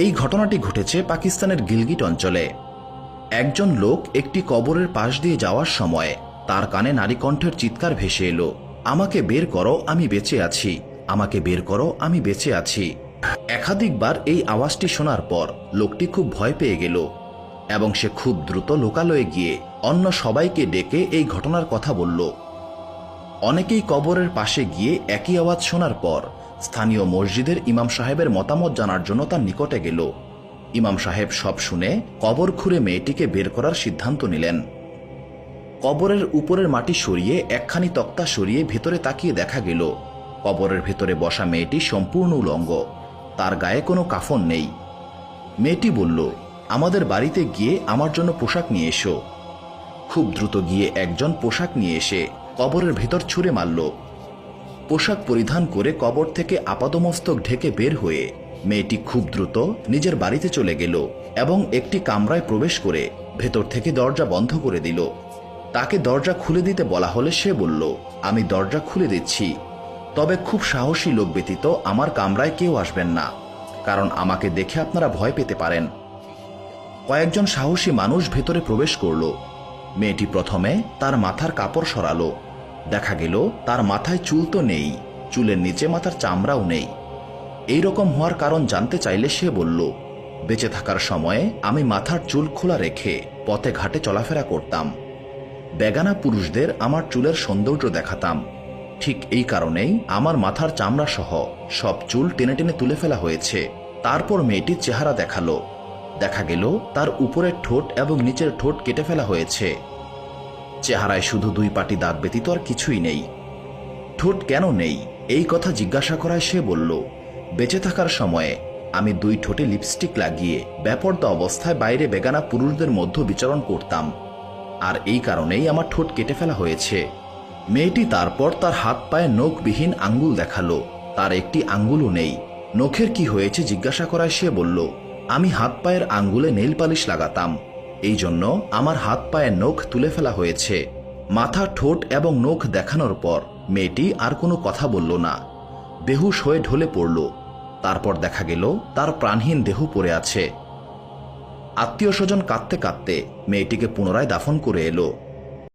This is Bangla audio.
এই ঘটনাটি ঘটেছে পাকিস্তানের গিলগিট অঞ্চলে। একজন লোক একটি কবরের পাশ দিয়ে যাওয়ার সময় তার কানে নারী কণ্ঠের চিৎকার ভেসে এলো, আমাকে বের করো, আমি বেঁচে আছি, আমাকে বের করো, আমি বেঁচে আছি। একাধিকবার এই আওয়াজটি শোনার পর লোকটি খুব ভয় পেয়ে গেল এবং সে খুব দ্রুত লোকালয়ে গিয়ে অন্য সবাইকে ডেকে এই ঘটনার কথা বলল। অনেকেই কবরের পাশে গিয়ে একই আওয়াজ শোনার পর স্থানীয় মসজিদের ইমাম সাহেবের মতামত জানার জন্য তার নিকটে গেল। ইমাম সাহেব সব শুনে কবর খুঁড়ে মেয়েটিকে বের করার সিদ্ধান্ত নিলেন। কবরের উপরের মাটি সরিয়ে একখানি তক্তা সরিয়ে ভেতরে তাকিয়ে দেখা গেল কবরের ভেতরে বসা মেয়েটি সম্পূর্ণ উলঙ্গ, তার গায়ে কোনো কাফন নেই। মেয়েটি বলল, আমাদের বাড়িতে গিয়ে আমার জন্য পোশাক নিয়ে এসো। খুব দ্রুত গিয়ে একজন পোশাক নিয়ে এসে কবরের ভেতর ছুঁড়ে মারল। পোশাক পরিধান করে কবর থেকে আপাদমস্তক ঢেকে বের হয়ে মেয়েটি খুব দ্রুত নিজের বাড়িতে চলে গেল এবং একটি কামরায় প্রবেশ করে ভেতর থেকে দরজা বন্ধ করে দিল। তাকে দরজা খুলে দিতে বলা হলে সে বলল, আমি দরজা খুলে দিচ্ছি, তবে খুব সাহসী লোক ব্যতীত আমার কামরায় কেউ আসবেন না, কারণ আমাকে দেখে আপনারা ভয় পেতে পারেন। কয়েকজন সাহসী মানুষ ভেতরে প্রবেশ করল। মেয়েটি প্রথমে তার মাথার কাপড় সরালো। দেখা গেল তার মাথায় চুল তো নেই, চুলের নিচে মাথার চামড়াও নেই। এই রকম হওয়ার কারণ জানতে চাইলে সে বলল, বেঁচে থাকার সময়ে আমি মাথার চুল খোলা রেখে পথে ঘাটে চলাফেরা করতাম। বেগানা পুরুষদের আমার চুলের সৌন্দর্য দেখাতাম, ঠিক এই কারণেই আমার মাথার চামড়া সহ সব চুল টেনে টেনে তুলে ফেলা হয়েছে। তারপর মেয়েটির চেহারা দেখালো। দেখা গেল তার উপরের ঠোঁট এবং নিচের ঠোঁট কেটে ফেলা হয়েছে। চেহারায় শুধু দুই পাটি দাঁত ব্যতীত আর কিছুই নেই। ঠোঁট কেন নেই এই কথা জিজ্ঞাসা করায় সে বলল, বেঁচে থাকার সময়ে আমি দুই ঠোঁটে লিপস্টিক লাগিয়ে বেপর্দা অবস্থায় বাইরে বেগানা পুরুষদের মধ্যে বিচরণ করতাম, আর এই কারণেই আমার ঠোঁট কেটে ফেলা হয়েছে। মেয়েটি তারপর তার হাত পায়ে নখবিহীন আঙ্গুল দেখালো, তার একটি আঙ্গুলও নেই। নখের কি হয়েছে জিজ্ঞাসা করায় সে বলল, আমি হাত পায়ের আঙ্গুলে নেইল পালিশ লাগাতাম, এই জন্য আমার হাত পায়ের নখ তুলে ফেলা হয়েছে। মাথা, ঠোঁট এবং নখ দেখানোর পর মেয়েটি আর কোনো কথা বলল না, বেহুশ হয়ে ঢলে পড়ল। তারপর দেখা গেল তার প্রাণহীন দেহ পড়ে আছে। আত্মীয় স্বজন কাঁদতে কাঁদতে মেয়েটিকে পুনরায় দাফন করে এলো।